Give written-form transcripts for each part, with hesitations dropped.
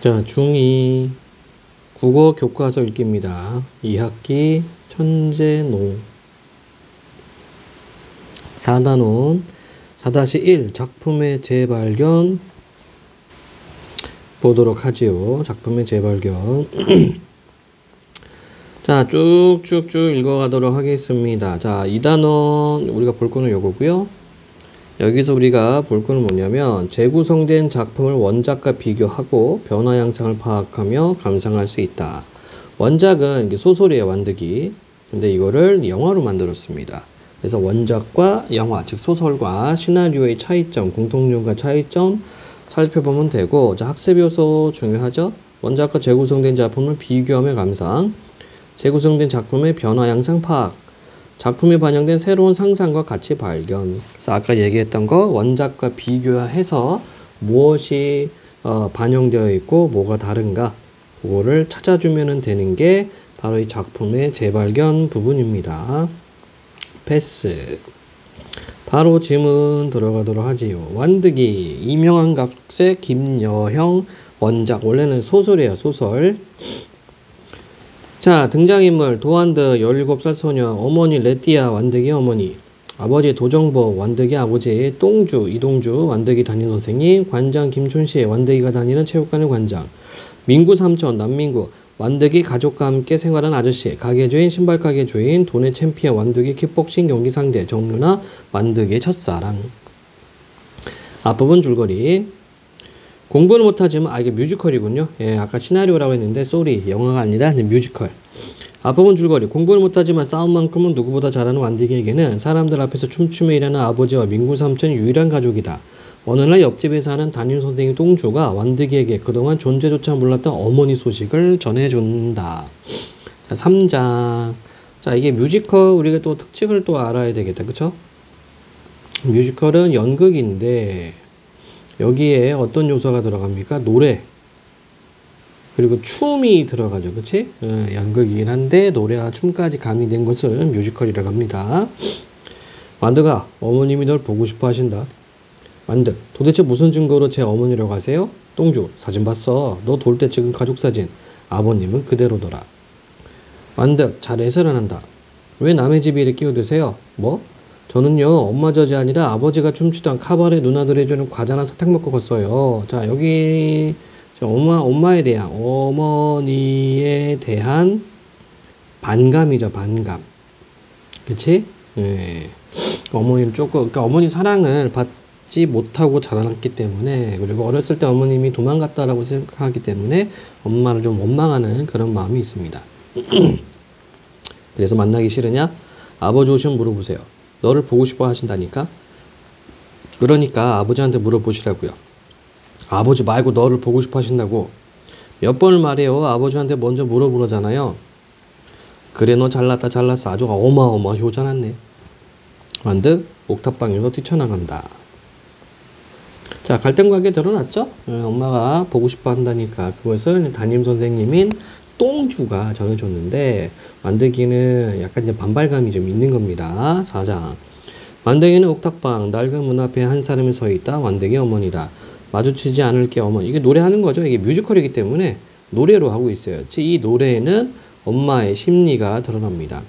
자, 중2 국어 교과서 읽기입니다. 2학기 천재농 4단원 4-1 작품의 재발견 보도록 하지요. 작품의 재발견. 자, 쭉쭉쭉 읽어가도록 하겠습니다. 자, 2단원 우리가 볼 거는 요거고요. 여기서 우리가 볼 거는 뭐냐면 재구성된 작품을 원작과 비교하고 변화 양상을 파악하며 감상할 수 있다. 원작은 이게 소설이에요, 완득이. 근데 이거를 영화로 만들었습니다. 그래서 원작과 영화, 즉 소설과 시나리오의 차이점, 공통점과 차이점 살펴보면 되고, 자, 학습 요소 중요하죠? 원작과 재구성된 작품을 비교하며 감상, 재구성된 작품의 변화 양상 파악, 작품에 반영된 새로운 상상과 가치 발견. 그래서 아까 얘기했던 거 원작과 비교해서 무엇이 반영되어 있고 뭐가 다른가, 그거를 찾아주면 되는 게 바로 이 작품의 재발견 부분입니다. 패스. 바로 질문 들어가도록 하지요. 완득이 이명한 값의 김여형 원작. 원래는 소설이에요, 소설. 자, 등장인물 도안드 17살 소녀, 어머니 레띠아 완득이 어머니, 아버지 도정복 완득이 아버지, 똥주 이동주 완득이 담임 선생님, 관장 김춘씨 완득이가 다니는 체육관의 관장, 민구 삼촌 남민구 완득이 가족과 함께 생활한 아저씨, 가게 주인 신발 가게 주인, 돈의 챔피언 완득이 킥복싱 경기 상대, 정누나 완득이의 첫사랑. 앞부분 줄거리. 공부는 못하지만, 이게 뮤지컬이군요. 예, 아까 시나리오라고 했는데, 쏘리, 영화가 아니라 뮤지컬. 앞부분 줄거리. 공부는 못하지만 싸움만큼은 누구보다 잘하는 완득이에게는 사람들 앞에서 춤추며 일하는 아버지와 민구 삼촌이 유일한 가족이다. 어느 날 옆집에 사는 담임 선생님 똥주가 완득이에게 그동안 존재조차 몰랐던 어머니 소식을 전해준다. 자, 3장. 자, 이게 뮤지컬, 우리가 또 특징을 또 알아야 되겠다. 그쵸? 뮤지컬은 연극인데, 여기에 어떤 요소가 들어갑니까? 노래 그리고 춤이 들어가죠. 그치? 연극이긴 한데 노래와 춤까지 가미된 것을 뮤지컬이라고 합니다. 완득아, 어머님이 널 보고 싶어 하신다. 완득, 도대체 무슨 증거로 제 어머니라고 하세요? 똥주, 사진 봤어. 너 돌 때 찍은 가족 사진. 아버님은 그대로더라. 완득, 잘 해설을 한다. 왜 남의 집에 이렇게 끼어드세요? 뭐? 저는요, 엄마 젖이 아니라 아버지가 춤추던 카바레 누나들 해주는 과자나 사탕 먹고 컸어요. 자, 여기 엄마에 대한, 어머니에 대한 반감이죠, 반감. 그치? 예. 어머니는 조금, 그러니까 어머니 사랑을 받지 못하고 자라났기 때문에, 그리고 어렸을 때 어머님이 도망갔다라고 생각하기 때문에 엄마를 좀 원망하는 그런 마음이 있습니다. 그래서 만나기 싫으냐? 아버지 오시면 물어보세요. 너를 보고 싶어 하신다니까? 그러니까 아버지한테 물어보시라고요. 아버지 말고 너를 보고 싶어 하신다고. 몇 번을 말해요. 아버지한테 먼저 물어보라잖아요. 그래, 너 잘났다 잘났어. 아주 어마어마 효자났네. 완득 옥탑방에서 뛰쳐나간다. 자, 갈등관계 드러났죠? 엄마가 보고 싶어 한다니까 그것을 담임 선생님인 똥주가 전해줬는데, 완득이는 약간 이제 반발감이 좀 있는 겁니다. 자자. 완득이는 옥탑방 낡은 문 앞에 한 사람이 서 있다. 완득이 어머니다. 마주치지 않을게 어머니. 이게 노래하는 거죠. 이게 뮤지컬이기 때문에 노래로 하고 있어요. 이 노래에는 엄마의 심리가 드러납니다.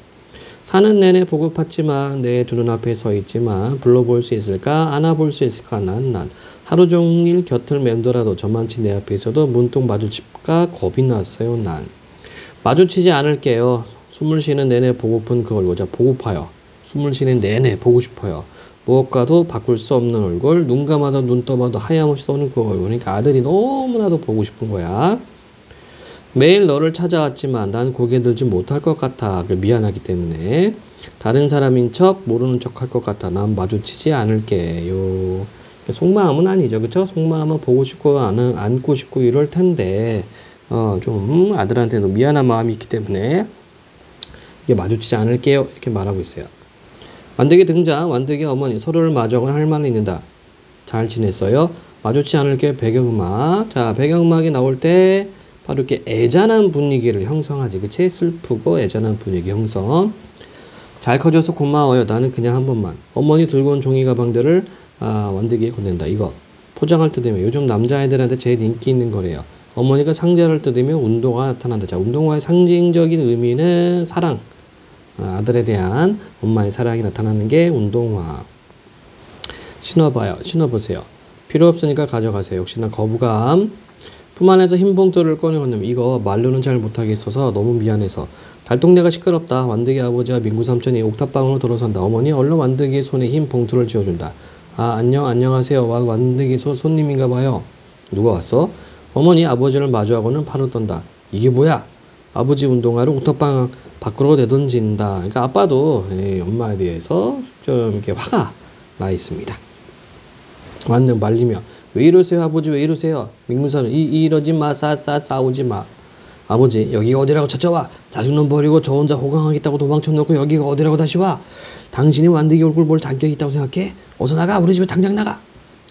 사는 내내 보고팠지만 내 두 눈앞에 서 있지만 불러볼 수 있을까? 안아볼 수 있을까? 난 하루 종일 곁을 맴돌아도 저만치 내 앞에 있어도 문득 마주칠까 겁이 났어요. 난 마주치지 않을게요. 숨을 쉬는 내내 보고픈 그 얼굴. 자, 보고파요. 숨을 쉬는 내내 보고 싶어요. 무엇과도 바꿀 수 없는 얼굴, 눈 감아도 눈 떠봐도 하염없이 쏘는 그 얼굴. 그러니까 아들이 너무나도 보고 싶은 거야. 매일 너를 찾아왔지만 난 고개 들지 못할 것 같아. 미안하기 때문에. 다른 사람인 척 모르는 척 할 것 같아. 난 마주치지 않을게요. 속마음은 아니죠. 그쵸? 속마음은 보고 싶고 안고 싶고 이럴 텐데 좀 아들한테도 미안한 마음이 있기 때문에 이게 마주치지 않을게요. 이렇게 말하고 있어요. 완득이 등장. 완득이 어머니 서로를 마주하고 할 말을 있는다. 잘 지냈어요? 마주치지 않을게. 배경음악. 자, 배경음악이 나올 때 바로 이렇게 애잔한 분위기를 형성하지. 그치? 슬프고 애잔한 분위기 형성. 잘 커져서 고마워요. 나는 그냥 한 번만. 어머니 들고 온 종이 가방들을 완득이에 건넨다. 이거 포장할 때 되면 요즘 남자애들한테 제일 인기 있는 거래요. 어머니가 상자를 뜯으며 운동화가 나타난다. 자, 운동화의 상징적인 의미는 사랑. 아들에 대한 엄마의 사랑이 나타나는 게 운동화. 신어봐요. 신어보세요. 필요 없으니까 가져가세요. 역시나 거부감. 품 안에서 흰 봉투를 꺼내 건네면 이거 말로는 잘 못하겠어서 너무 미안해서. 달동네가 시끄럽다. 완득이 아버지와 민구 삼촌이 옥탑방으로 들어선다. 어머니 얼른 완득이의 손에 흰 봉투를 쥐어준다. 안녕하세요. 완득이 손님인가 봐요. 누가 왔어? 어머니 아버지를 마주하고는 팔을 떤다. 이게 뭐야? 아버지 운동화를 옥탑방 밖으로 내던진다. 그러니까 아빠도 엄마에 대해서 좀 이렇게 화가 나 있습니다. 완전 말리며 왜 이러세요 아버지 왜 이러세요? 민구사는 이러지 마 싸우지 마. 아버지 여기가 어디라고 찾아와? 자식놈 버리고 저 혼자 호강하겠다고 도망쳐놓고 여기가 어디라고 다시 와? 당신이 완득이 얼굴 볼 단격이 있다고 생각해? 어서 나가 우리 집에 당장 나가.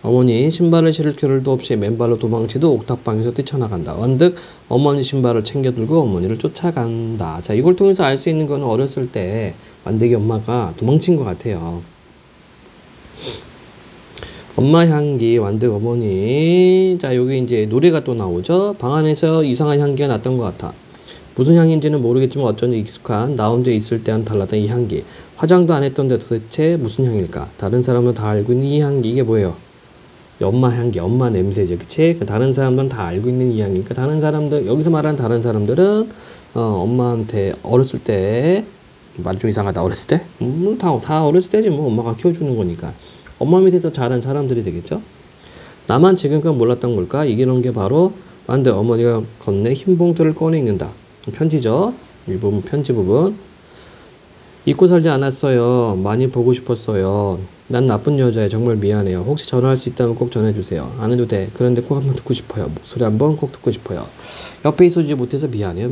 어머니 신발을 신을 겨를도 없이 맨발로 도망치듯 옥탑방에서 뛰쳐나간다. 완득 어머니 신발을 챙겨들고 어머니를 쫓아간다. 자, 이걸 통해서 알 수 있는 거는 어렸을 때 완득이 엄마가 도망친 것 같아요. 엄마 향기 완득 어머니. 자, 여기 이제 노래가 또 나오죠. 방 안에서 이상한 향기가 났던 것 같아. 무슨 향인지는 모르겠지만 어쩐지 익숙한 나 혼자 있을 때와는 달랐던 이 향기. 화장도 안 했던데 도대체 무슨 향일까? 다른 사람은 다 알고 있는 이 향기 이게 뭐예요? 엄마 향기, 엄마 냄새죠, 그치? 다른 사람들은 다 알고 있는 이 향이니까 다른 사람들 여기서 말하는 다른 사람들은 엄마한테 어렸을 때 말 좀 이상하다 어렸을 때? 다 어렸을 때지 뭐 엄마가 키워주는 거니까 엄마 밑에서 자란 사람들이 되겠죠? 나만 지금껏 몰랐던 걸까? 이런 게 바로 만데 어머니가 건네 흰 봉투를 꺼내 읽는다. 편지죠? 일부분 편지 부분. 잊고 살지 않았어요. 많이 보고 싶었어요. 난 나쁜 여자예요. 정말 미안해요. 혹시 전화할 수 있다면 꼭 전해주세요. 안 해도 돼. 그런데 꼭 한번 듣고 싶어요. 목소리 한번 꼭 듣고 싶어요. 옆에 있어주지 못해서 미안해요.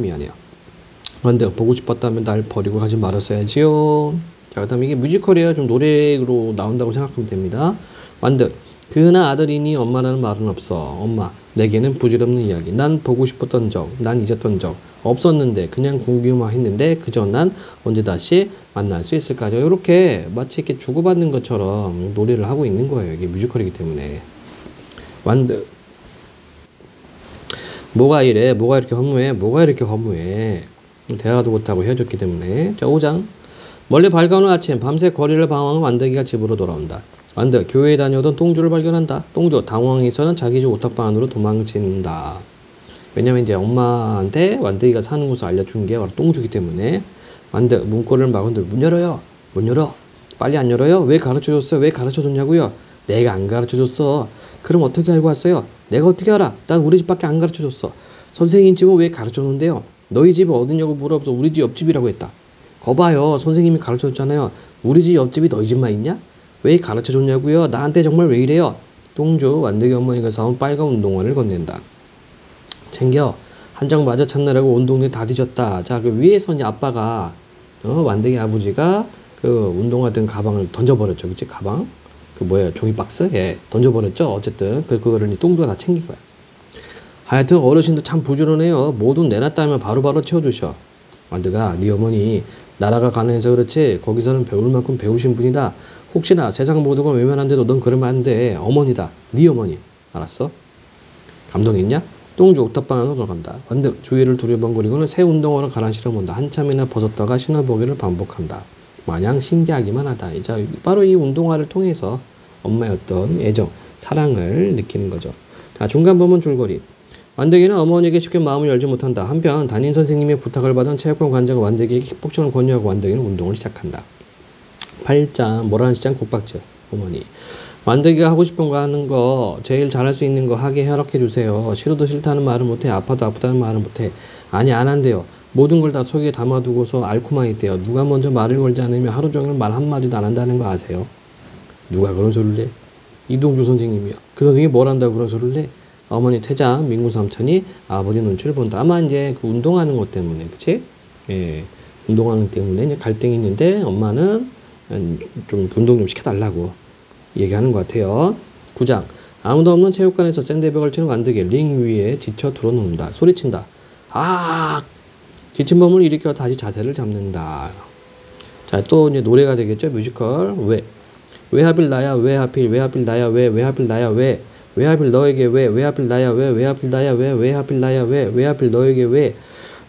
근데 보고 싶었다면 날 버리고 가지 말았어야지요. 자, 그 다음에 이게 뮤지컬이에요. 좀 노래로 나온다고 생각하면 됩니다. 완득. 그나 아들이니 엄마라는 말은 없어. 엄마. 내게는 부질없는 이야기. 난 보고 싶었던 적, 난 잊었던 적 없었는데 그냥 궁금만 했는데 그저 난 언제 다시 만날 수 있을까요? 이렇게 마치 이렇게 주고받는 것처럼 노래를 하고 있는 거예요. 이게 뮤지컬이기 때문에. 완득. 뭐가 이래? 뭐가 이렇게 허무해? 뭐가 이렇게 허무해? 대화도 못하고 헤어졌기 때문에. 자, 5장. 멀리 밝아오는 아침 밤새 거리를 방황한 완득이가 집으로 돌아온다. 완득 교회에 다녀오던 똥주를 발견한다. 똥주 당황해서는 자기 집 옥탑방 안으로 도망친다. 왜냐면 이제 엄마한테 완득이가 사는 곳을 알려준 게 바로 똥주기 때문에. 완득 문고리를 막은들 문 열어요. 문 열어. 빨리 안 열어요? 왜 가르쳐줬어요? 왜 가르쳐줬냐고요? 내가 안 가르쳐줬어. 그럼 어떻게 알고 왔어요? 내가 어떻게 알아? 난 우리 집밖에 안 가르쳐줬어. 선생님 집은 왜 가르쳐줬는데요? 너희 집은 어디냐고 물어봐서 우리 집 옆집이라고 했다. 거봐요. 선생님이 가르쳐줬잖아요. 우리 집 옆집이 너희 집만 있냐? 왜 가르쳐줬냐고요? 나한테 정말 왜 이래요? 똥주 완득이 어머니가 사온 빨간 운동화를 건넨다. 챙겨. 한 장 맞아 찾느라고 온 동네 다 뒤졌다. 자, 그 위에서 이제 아빠가 완득이 아버지가 그 운동화 든 가방을 던져버렸죠. 그치? 가방? 그 뭐야 종이 박스? 예, 던져버렸죠. 어쨌든 그거를 이제 똥주가 다 챙긴 거야. 하여튼 어르신들 참 부지런해요. 뭐든 내놨다면 바로바로 채워주셔. 완득아, 네 어머니 나라가 가난해서 그렇지 거기서는 배울 만큼 배우신 분이다. 혹시나 세상 모두가 외면한데도 넌 그러면 안 돼. 어머니다. 네 어머니. 알았어? 감동했냐? 똥주 옥탑방 안으로 들어간다. 완득 주위를 두리번거리고는 새 운동화를 갈아 신어본다. 한참이나 벗었다가 신어보기를 반복한다. 마냥 신기하기만 하다. 이제 바로 이 운동화를 통해서 엄마의 어떤 애정, 사랑을 느끼는 거죠. 자, 중간 부분 줄거리. 완득이는 어머니에게 쉽게 마음을 열지 못한다. 한편 담임 선생님의 부탁을 받은 체육관 관장은 완득이에게 킥복싱을 권유하고 완득이는 운동을 시작한다. 8장 모란 시장 국박지 어머니. 완득이가 하고 싶은 거 하는 거 제일 잘할 수 있는 거 하게 허락해 주세요. 싫어도 싫다는 말은 못해. 아파도 아프다는 말은 못해. 아니 안 한대요. 모든 걸 다 속에 담아두고서 앓고만 있대요. 누가 먼저 말을 걸지 않으면 하루 종일 말 한마디도 안 한다는 거 아세요? 누가 그런 소리를 해? 이동주 선생님이요. 그 선생님이 뭘 한다고 그런 소리를 해? 어머니 퇴장, 민구 삼촌이 아버지 눈치를 본다. 아마 이제 그 운동하는 것 때문에, 그치? 예, 운동하는 때문에 이제 갈등이 있는데 엄마는 좀 운동 좀 시켜달라고 얘기하는 것 같아요. 9장. 아무도 없는 체육관에서 샌드백을 치는 완득이 링 위에 지쳐 드러눕니다. 소리친다. 아! 지친 몸을 일으켜 다시 자세를 잡는다. 자, 또 이제 노래가 되겠죠? 뮤지컬. 왜? 왜 하필 나야? 왜 하필 나야? 왜 하필 나야? 왜? 왜 하필 너에게 왜 하필 나야 왜 하필 나야 왜 하필 나야 왜 하필 너에게 왜.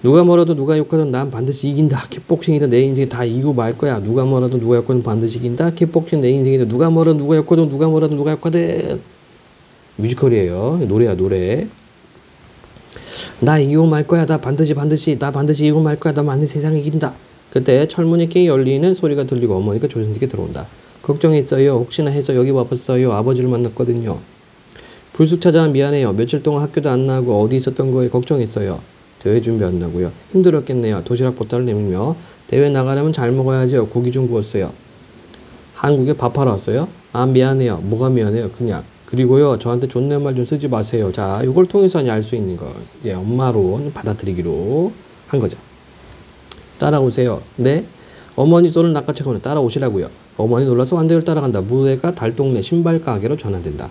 누가 뭐라도 누가 욕하든 난 반드시 이긴다. 킥복싱이든 내 인생 다 이기고 말 거야. 누가 뭐라도 누가 욕하든 반드시 이긴다. 킥복싱 내 인생이든 누가 뭐라도 누가 욕하든 누가 뭐라도 누가 욕하든. 뮤지컬이에요. 노래야 노래. 나 이기고 말 거야. 나 반드시 이기고 말 거야. 나 반드시 세상을 이긴다. 그때 철문이 깨 열리는 소리가 들리고 어머니가 조선스럽게 들어온다. 걱정했어요. 혹시나 해서 여기 와봤어요. 아버지를 만났거든요. 불쑥 찾아와 미안해요. 며칠 동안 학교도 안 나가고 어디 있었던 거에 걱정했어요. 대회 준비한다고요. 힘들었겠네요. 도시락 보따를 내밀며 대회 나가려면 잘 먹어야죠. 고기 좀 구웠어요. 한국에 밥하러 왔어요? 아 미안해요. 뭐가 미안해요. 그냥. 그리고요 저한테 존댓말 좀 쓰지 마세요. 자 이걸 통해서 알 수 있는 거 이제 엄마로 받아들이기로 한 거죠. 따라오세요. 네. 어머니 손을 낚아채고 따라오시라고요. 어머니 놀라서 완대를 따라간다. 무대가 달동네 신발 가게로 전환된다.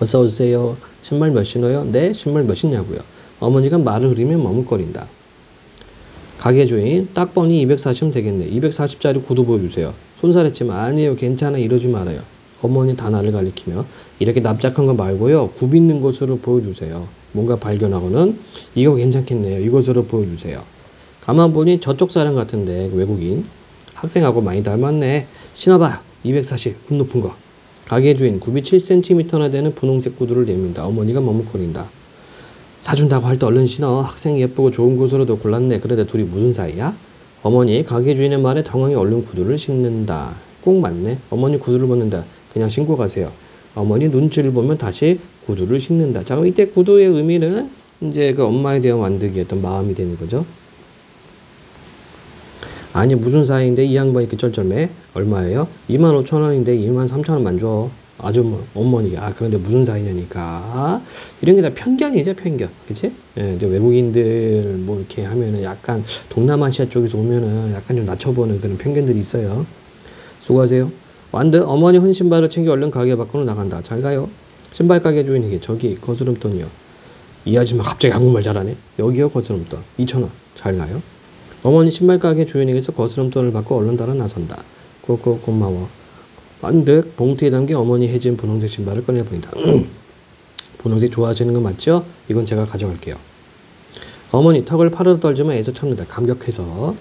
어서 오세요. 신발 몇 신어요? 네. 신발 몇 신냐고요. 어머니가 말을 흐리며 머뭇거린다. 가게 주인 딱 뻔히 240면 되겠네. 240짜리 구두 보여주세요. 손살했지만 아니에요. 괜찮아. 이러지 말아요. 어머니 단아를 가리키며 이렇게 납작한 거 말고요. 굽 있는 것으로 보여주세요. 뭔가 발견하고는 이거 괜찮겠네요. 이것으로 보여주세요. 가만 보니 저쪽 사람 같은데 외국인. 학생하고 많이 닮았네. 신어봐요. 240 굽 높은 거. 가게 주인 굽이 7cm나 되는 분홍색 구두를 내민다. 어머니가 머뭇거린다. 사준다고 할 때 얼른 신어. 학생이 예쁘고 좋은 곳으로도 골랐네. 그런데 둘이 무슨 사이야? 어머니 가게 주인의 말에 당황해 얼른 구두를 신는다. 꼭 맞네. 어머니 구두를 벗는다. 그냥 신고 가세요. 어머니 눈치를 보면 다시 구두를 신는다. 자, 그럼 이때 구두의 의미는 이제 그 엄마에 대한 완득이었던 마음이 되는 거죠. 아니 무슨 사이인데 이 양반 이렇게 쩔쩔매? 얼마예요? 25,000원인데 23,000원만 줘. 아주 어머니 그런데 무슨 사이냐니까. 이런 게 다 편견이죠. 편견. 그치? 예, 이제 외국인들 뭐 이렇게 하면은 약간 동남아시아 쪽에서 오면은 약간 좀 낮춰보는 그런 편견들이 있어요. 수고하세요. 완드 어머니 헌 신발을 챙겨 얼른 가게 밖으로 나간다. 잘 가요. 신발 가게 주인에게 저기 거스름돈이요. 이 아줌마 갑자기 한국말 잘하네. 여기요 거스름돈 2,000원. 잘 가요. 어머니 신발 가게 주인에게서 거스름돈을 받고 얼른 따라 나선다. 고마워. 완득 봉투에 담긴 어머니 해진 분홍색 신발을 꺼내 보인다. 분홍색 좋아하시는 거 맞죠? 이건 제가 가져갈게요. 어머니 턱을 파르르 떨지만 애써 참는다. 감격해서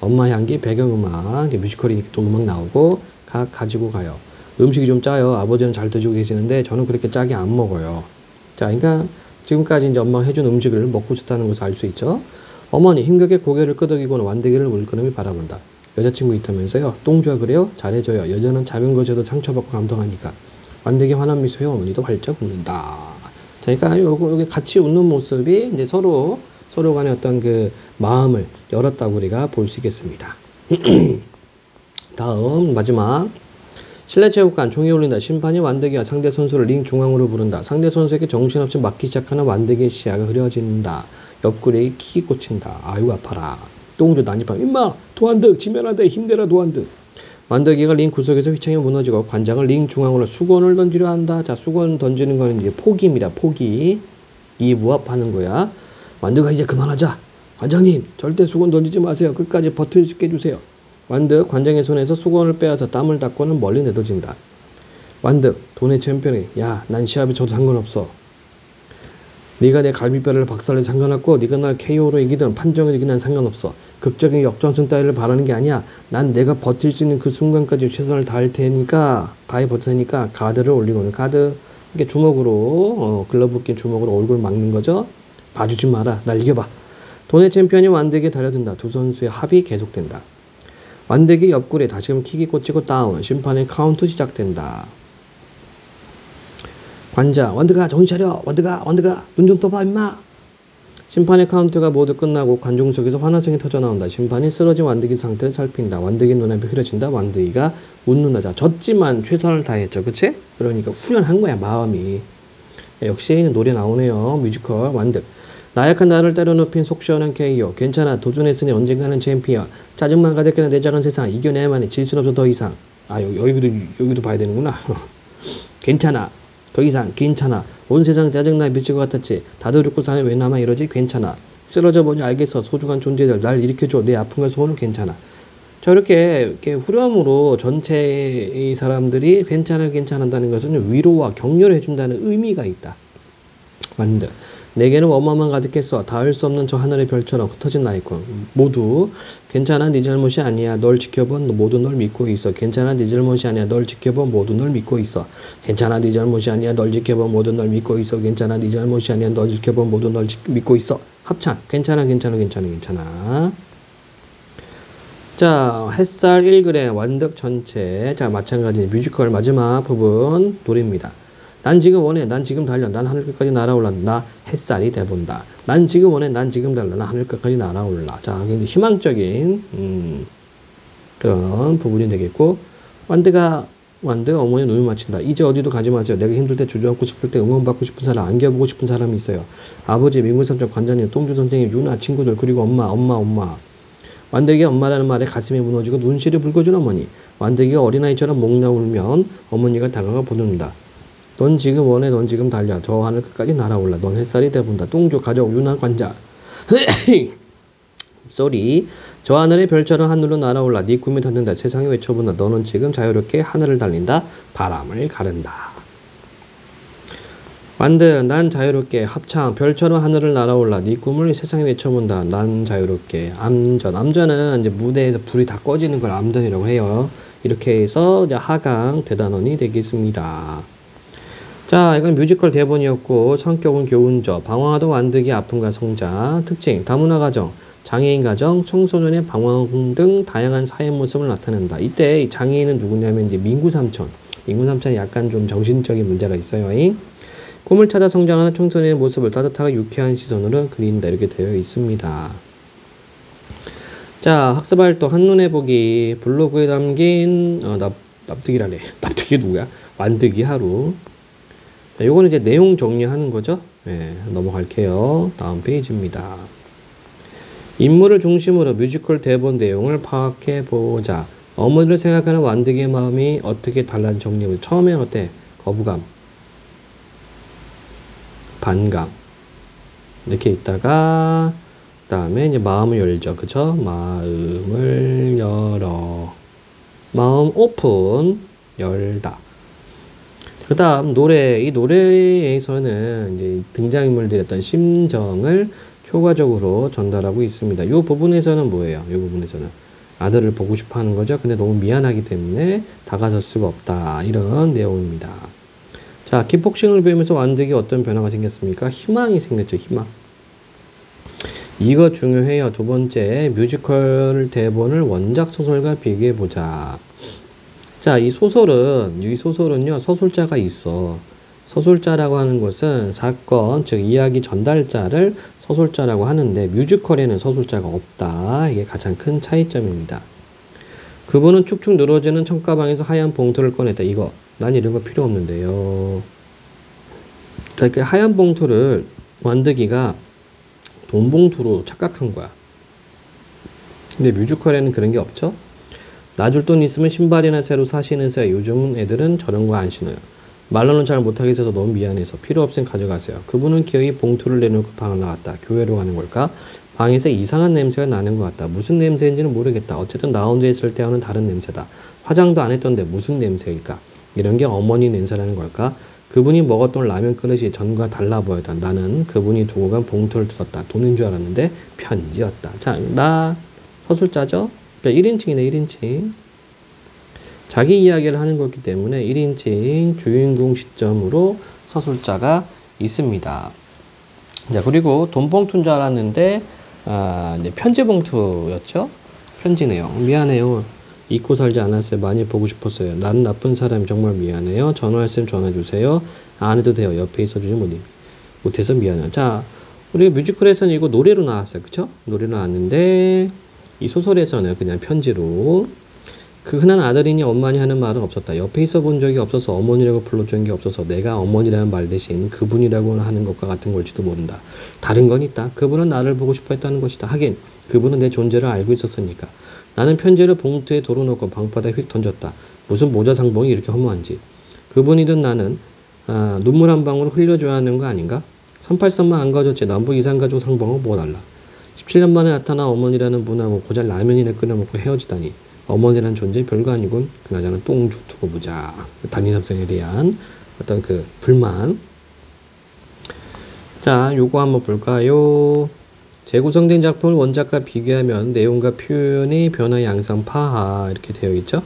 엄마 향기 배경음악 뮤지컬이니까 또 음악 나오고 가지고 가요. 음식이 좀 짜요. 아버지는 잘 드시고 계시는데 저는 그렇게 짜게 안 먹어요. 자, 그러니까 지금까지 이제 엄마가 해준 음식을 먹고 싶다는 것을 알 수 있죠. 어머니 힘겹게 고개를 끄덕이고는 완대기를 물끄러미 바라본다. 여자친구 있다면서요? 똥주야 그래요? 잘해줘요. 여자는 작은 것에도 상처받고 감동하니까. 완대기 환한 미소에 어머니도 활짝 웃는다. 자, 그러니까 여기 같이 웃는 모습이 이제 서로 간의 어떤 그 마음을 열었다고 우리가 볼 수 있겠습니다. 다음 마지막. 실내체육관 종이 울린다. 심판이 완대기와 상대 선수를 링 중앙으로 부른다. 상대 선수에게 정신없이 맞기 시작하는 완대기의 시야가 흐려진다. 옆구리에 킥이 꽂힌다. 아이고 아파라. 똥주 난입하면 임마 도안득 지면 안돼 힘내라 도안득. 완대기가 링 구석에서 휘청이 무너지고 관장을 링 중앙으로 수건을 던지려 한다. 자 수건 던지는 거는 이제 포기입니다. 포기. 이부합하는 거야. 완대가 이제 그만하자. 관장님 절대 수건 던지지 마세요. 끝까지 버틸 수 있게 해주세요. 완득 관장의 손에서 수건을 빼앗아 땀을 닦고는 멀리 내던진다. 완득 돈의 챔피언이 야 난 시합에 져도 상관없어. 네가 내 갈비뼈를 박살내 상관없고 네가 날 KO로 이기든 판정으로 이기든 난 상관없어. 극적인 역전승 따위를 바라는 게 아니야. 난 내가 버틸 수 있는 그 순간까지 최선을 다해 버틸 테니까 가드를 올리고는 가드 이렇게 주먹으로 글러브 낀 주먹으로 얼굴 막는 거죠. 봐주지 마라. 날 이겨봐. 돈의 챔피언이 완득에 달려든다. 두 선수의 합이 계속된다. 완득이 옆구리에 다시금 킥이 꽂히고 다운. 심판의 카운트 시작된다. 관장 완득아 정신 차려. 완득아 눈 좀 떠봐 임마. 심판의 카운트가 모두 끝나고 관중 속에서 환호성이 터져나온다. 심판이 쓰러진 완득이 상태를 살핀다. 완득이 눈앞이 흐려진다. 완득이가 웃는다. 자, 졌지만 최선을 다했죠. 그치? 그러니까 후련한 거야 마음이. 역시 노래 나오네요. 뮤지컬 완득. 나약한 나를 때려눕힌 속 시원한 KO. 괜찮아. 도전했으니 언젠가는 챔피언. 짜증만 가득한 내 작은 세상. 이겨내야만이. 질 순 없어 더 이상. 여기도 봐야 되는구나. 괜찮아. 더 이상 괜찮아. 온 세상 짜증나 미칠 것 같았지. 다들 죽고 사네 왜 나만 이러지? 괜찮아. 쓰러져 보니 알겠어. 소중한 존재들 날 일으켜줘. 내 아픈 걸 소원은 괜찮아. 자, 이렇게 후렴으로 전체의 사람들이 괜찮다는 것은 위로와 격려를 해준다는 의미가 있다. 완드. 내게는 원망만 가득했어. 닿을 수 없는 저 하늘의 별처럼 흩어진 나의 꿈. 모두 괜찮아, 네 잘못이 아니야. 널 지켜본 모두 널 믿고 있어. 괜찮아, 네 잘못이 아니야. 널 지켜본 모두 널 믿고 있어. 괜찮아, 네 잘못이 아니야. 널 지켜본 모두 널 믿고 있어. 괜찮아, 네 잘못이 아니야. 널 지켜본 모두 널 믿고 있어. 합창. 괜찮아. 자, 햇살 1g 완득 전체. 자, 마찬가지 뮤지컬 마지막 부분 노래입니다. 난 지금 원해. 난 지금 달려. 난 하늘 끝까지 날아올라. 나 햇살이 돼본다. 난 지금 원해. 난 지금 달려. 나 하늘 끝까지 날아올라. 자, 굉장히 희망적인 그런 부분이 되겠고, 완드 어머니 눈을 맞춘다. 이제 어디도 가지 마세요. 내가 힘들 때 주저앉고 싶을 때 응원받고 싶은 사람, 안겨보고 싶은 사람이 있어요. 아버지, 민구삼촌, 관장님, 똥주 선생님, 유나, 친구들, 그리고 엄마. 완득이가 엄마라는 말에 가슴이 무너지고 눈시를 붉어준 어머니. 완득이가 어린아이처럼 목나 울면 어머니가 다가가 보는다. 넌 지금 원해. 넌 지금 달려. 저 하늘 끝까지 날아올라. 넌 햇살이 돼본다. 똥주 가족 유나 관자. 쏘리. 저 하늘의 별처럼 하늘로 날아올라. 네 꿈이 닿는다. 세상에 외쳐본다. 너는 지금 자유롭게 하늘을 달린다. 바람을 가른다. 완드. 난 자유롭게. 합창. 별처럼 하늘을 날아올라. 네 꿈을 세상에 외쳐본다. 난 자유롭게. 암전은 이제 무대에서 불이 다 꺼지는 걸 암전이라고 해요. 이렇게 해서 이제 하강 대단원이 되겠습니다. 자, 이건 뮤지컬 대본이었고, 성격은 교훈저, 방황하던 완득이 아픔과 성장, 특징, 다문화 가정, 장애인 가정, 청소년의 방황 등 다양한 사회 모습을 나타낸다. 이때 장애인은 누구냐면 이제 민구삼촌. 민구삼촌이 약간 좀 정신적인 문제가 있어요. 꿈을 찾아 성장하는 청소년의 모습을 따뜻하고 유쾌한 시선으로 그린다. 이렇게 되어 있습니다. 자, 학습활동 한눈에 보기, 블로그에 담긴, 납득이라네. 납득이 누구야? 완득이 하루. 자, 요거는 이제 내용 정리하는 거죠. 네, 넘어갈게요. 다음 페이지입니다. 인물을 중심으로 뮤지컬 대본 내용을 파악해 보자. 어머니를 생각하는 완득의 마음이 어떻게 달라진 정리를. 처음엔 어때? 거부감, 반감 이렇게 있다가 그다음에 이제 마음을 열죠. 그쵸? 마음을 열어. 마음 오픈 열다. 그 다음 노래. 이 노래에서는 이제 등장인물들의 어떤 심정을 효과적으로 전달하고 있습니다. 이 부분에서는 뭐예요? 이 부분에서는 아들을 보고 싶어 하는 거죠. 근데 너무 미안하기 때문에 다가설 수가 없다. 이런 내용입니다. 자, 킥복싱을 배우면서 완득이 어떤 변화가 생겼습니까? 희망이 생겼죠. 희망. 이거 중요해요. 두 번째, 뮤지컬 대본을 원작 소설과 비교해보자. 자, 이 소설은요, 서술자가 있어. 서술자라고 하는 것은 사건, 즉 이야기 전달자를 서술자라고 하는데 뮤지컬에는 서술자가 없다. 이게 가장 큰 차이점입니다. 그분은 축축 늘어지는 청가방에서 하얀 봉투를 꺼냈다. 이거 난 이런 거 필요 없는데요. 자, 그 하얀 봉투를 완득이가 돈 봉투로 착각한 거야. 근데 뮤지컬에는 그런 게 없죠. 나 줄 돈 있으면 신발이나 새로 사시는세요. 요즘 애들은 저런 거 안 신어요. 말로는 잘 못하겠어서 너무 미안해서 필요 없으면 가져가세요. 그분은 기어이 봉투를 내놓고 방을 나갔다. 교회로 가는 걸까? 방에서 이상한 냄새가 나는 것 같다. 무슨 냄새인지는 모르겠다. 어쨌든 나 혼자 있을 때와는 다른 냄새다. 화장도 안 했던데 무슨 냄새일까? 이런 게 어머니 냄새라는 걸까? 그분이 먹었던 라면 그릇이 전과 달라 보였다. 나는 그분이 두고 간 봉투를 들었다. 돈인 줄 알았는데 편지였다. 자, 나 서술자죠? 그러니까 1인칭이네. 1인칭. 자기 이야기를 하는 거기 때문에 1인칭 주인공 시점으로 서술자가 있습니다. 자, 그리고 돈 봉투인 줄 알았는데 이제 편지 봉투였죠? 편지 내용. 미안해요. 잊고 살지 않았어요. 많이 보고 싶었어요. 나는 나쁜 사람이 정말 미안해요. 전화했으면 전화주세요. 안 해도 돼요. 옆에 있어주지 못해서 미안해요. 자, 우리 뮤지컬에서는 이거 노래로 나왔어요. 그쵸? 노래로 나왔는데 이 소설에서는 그냥 편지로. 그 흔한 아들이니 엄마니 하는 말은 없었다. 옆에 있어 본 적이 없어서 어머니라고 불러준 게 없어서 내가 어머니라는 말 대신 그분이라고 하는 것과 같은 걸지도 모른다. 다른 건 있다. 그분은 나를 보고 싶어 했다는 것이다. 하긴 그분은 내 존재를 알고 있었으니까. 나는 편지를 봉투에 돌아놓고 방바닥에 휙 던졌다. 무슨 모자 상봉이 이렇게 허무한지. 그분이든 나는 눈물 한 방울 흘려줘야 하는 거 아닌가? 383만 안 가졌지. 남북 이산가족 상봉은 뭐가 달라. 17년 만에 나타난 어머니라는 분하고 고작 라면이나 끓여 먹고 헤어지다니. 어머니라는 존재 별거 아니군. 그나저나 똥 두고 보자. 담임선생에 대한 어떤 그 불만. 자, 요거 한번 볼까요? 재구성된 작품을 원작과 비교하면 내용과 표현의 변화 양상 파하 이렇게 되어 있죠.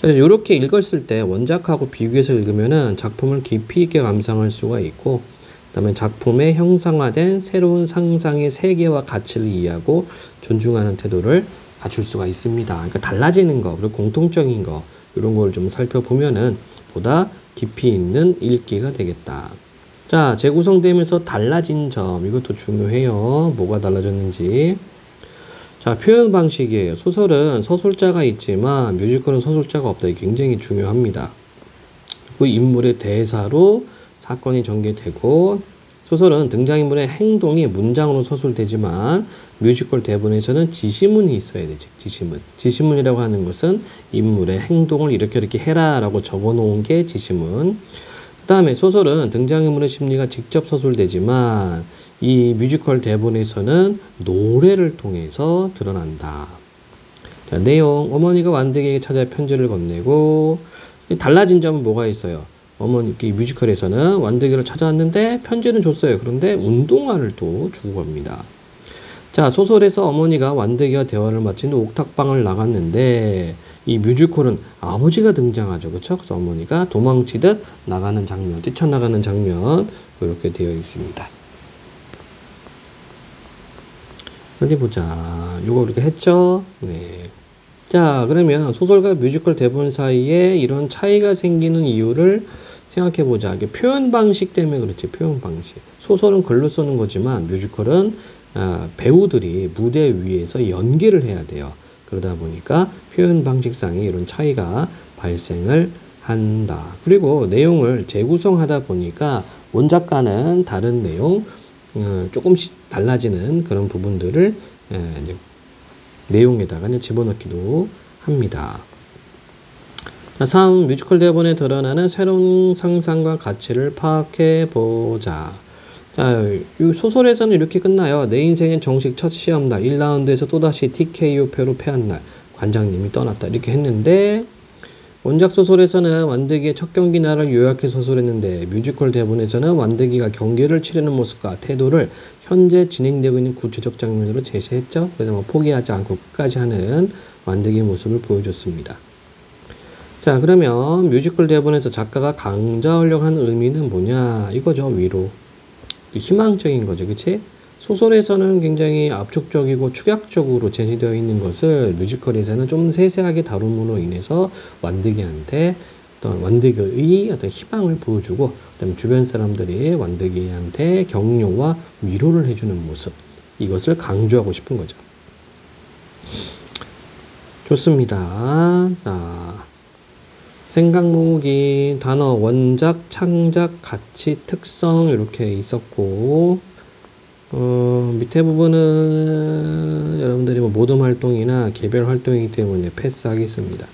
그래서 이렇게 읽었을 때 원작하고 비교해서 읽으면은 작품을 깊이 있게 감상할 수가 있고, 그다음에 작품에 형상화된 새로운 상상의 세계와 가치를 이해하고 존중하는 태도를 갖출 수가 있습니다. 그러니까 달라지는 거, 그리고 공통적인 거 이런 걸 좀 살펴보면은 보다 깊이 있는 읽기가 되겠다. 자, 재구성되면서 달라진 점, 이것도 중요해요. 뭐가 달라졌는지. 자, 표현 방식이에요. 소설은 서술자가 있지만 뮤지컬은 서술자가 없다. 이게 굉장히 중요합니다. 그 인물의 대사로 사건이 전개되고, 소설은 등장인물의 행동이 문장으로 서술되지만 뮤지컬 대본에서는 지시문이 있어야 되지. 지시문. 지시문이라고 하는 것은 인물의 행동을 이렇게 해라 라고 적어 놓은 게 지시문. 그 다음에 소설은 등장인물의 심리가 직접 서술되지만 이 뮤지컬 대본에서는 노래를 통해서 드러난다. 자, 내용. 어머니가 완득이에게 찾아 편지를 건네고, 달라진 점은 뭐가 있어요? 어머니, 이 뮤지컬에서는 완득이를 찾아왔는데 편지는 줬어요. 그런데 운동화를 또 주고 갑니다. 자, 소설에서 어머니가 완득이와 대화를 마친 후 옥탑방을 나갔는데, 이 뮤지컬은 아버지가 등장하죠. 그쵸? 그래서 어머니가 도망치듯 나가는 장면, 뛰쳐나가는 장면, 이렇게 되어 있습니다. 어디 보자. 요거 이렇게 했죠? 네. 자, 그러면 소설과 뮤지컬 대본 사이에 이런 차이가 생기는 이유를 생각해 보자. 이게 표현 방식 때문에 그렇지, 표현 방식. 소설은 글로 쓰는 거지만 뮤지컬은 배우들이 무대 위에서 연기를 해야 돼요. 그러다 보니까 표현 방식상의 이런 차이가 발생을 한다. 그리고 내용을 재구성하다 보니까 원작과는 다른 내용, 조금씩 달라지는 그런 부분들을 이제 내용에다가 집어넣기도 합니다. 자, 3. 뮤지컬 대본에 드러나는 새로운 상상과 가치를 파악해 보자. 자, 이 소설에서는 이렇게 끝나요. 내 인생의 정식 첫 시험날 1라운드에서 또다시 TKO표로 패한 날 관장님이 떠났다 이렇게 했는데, 원작 소설에서는 완득이의 첫 경기 날을 요약해 서술했는데 뮤지컬 대본에서는 완득이가 경기를 치르는 모습과 태도를 현재 진행되고 있는 구체적 장면으로 제시했죠. 그래서 뭐 포기하지 않고 끝까지 하는 완득이의 모습을 보여줬습니다. 자, 그러면 뮤지컬 대본에서 작가가 강조하려고 하는 의미는 뭐냐 이거죠. 위로, 희망적인 거죠. 그치? 소설에서는 굉장히 압축적이고 축약적으로 제시되어 있는 것을 뮤지컬에서는 좀 세세하게 다룸으로 인해서 완득이한테 어떤 완득의 어떤 희망을 보여주고, 그다음에 주변 사람들이 완득이한테 격려와 위로를 해주는 모습, 이것을 강조하고 싶은 거죠. 좋습니다. 자, 생각 모으기, 단어, 원작, 창작, 가치, 특성 이렇게 있었고, 밑에 부분은 여러분들이 뭐 모듬 활동이나 개별 활동이기 때문에 패스하겠습니다.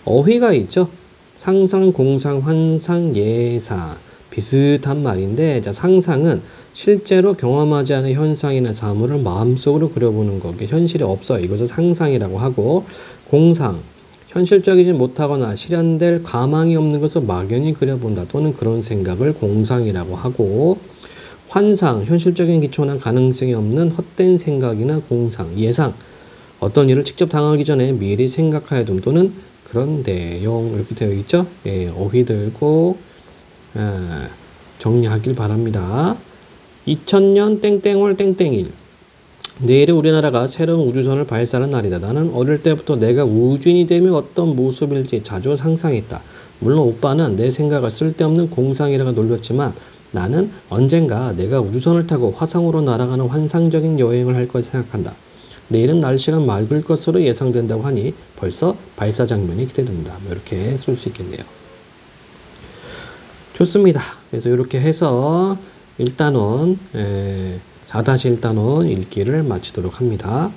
어휘가 있죠. 상상, 공상, 환상, 예사 비슷한 말인데, 자, 상상은 실제로 경험하지 않은 현상이나 사물을 마음속으로 그려보는 거, 이게 현실에 없어요. 이것을 상상이라고 하고, 공상, 현실적이지 못하거나 실현될 가망이 없는 것을 막연히 그려본다 또는 그런 생각을 공상이라고 하고, 환상, 현실적인 기초나 가능성이 없는 헛된 생각이나 공상, 예상, 어떤 일을 직접 당하기 전에 미리 생각하여 둠 또는 그런 내용, 이렇게 되어 있죠. 예, 어휘 들고 정리하길 바랍니다. 2000년 땡땡월 땡땡일, 내일은 우리나라가 새로운 우주선을 발사하는 날이다. 나는 어릴 때부터 내가 우주인이 되면 어떤 모습일지 자주 상상했다. 물론 오빠는 내 생각을 쓸데없는 공상이라고 놀렸지만 나는 언젠가 내가 우주선을 타고 화성으로 날아가는 환상적인 여행을 할 것을 생각한다. 내일은 날씨가 맑을 것으로 예상된다고 하니 벌써 발사 장면이 기대된다. 이렇게 쓸 수 있겠네요. 좋습니다. 그래서 이렇게 해서 1단원 4-1단원 읽기를 마치도록 합니다.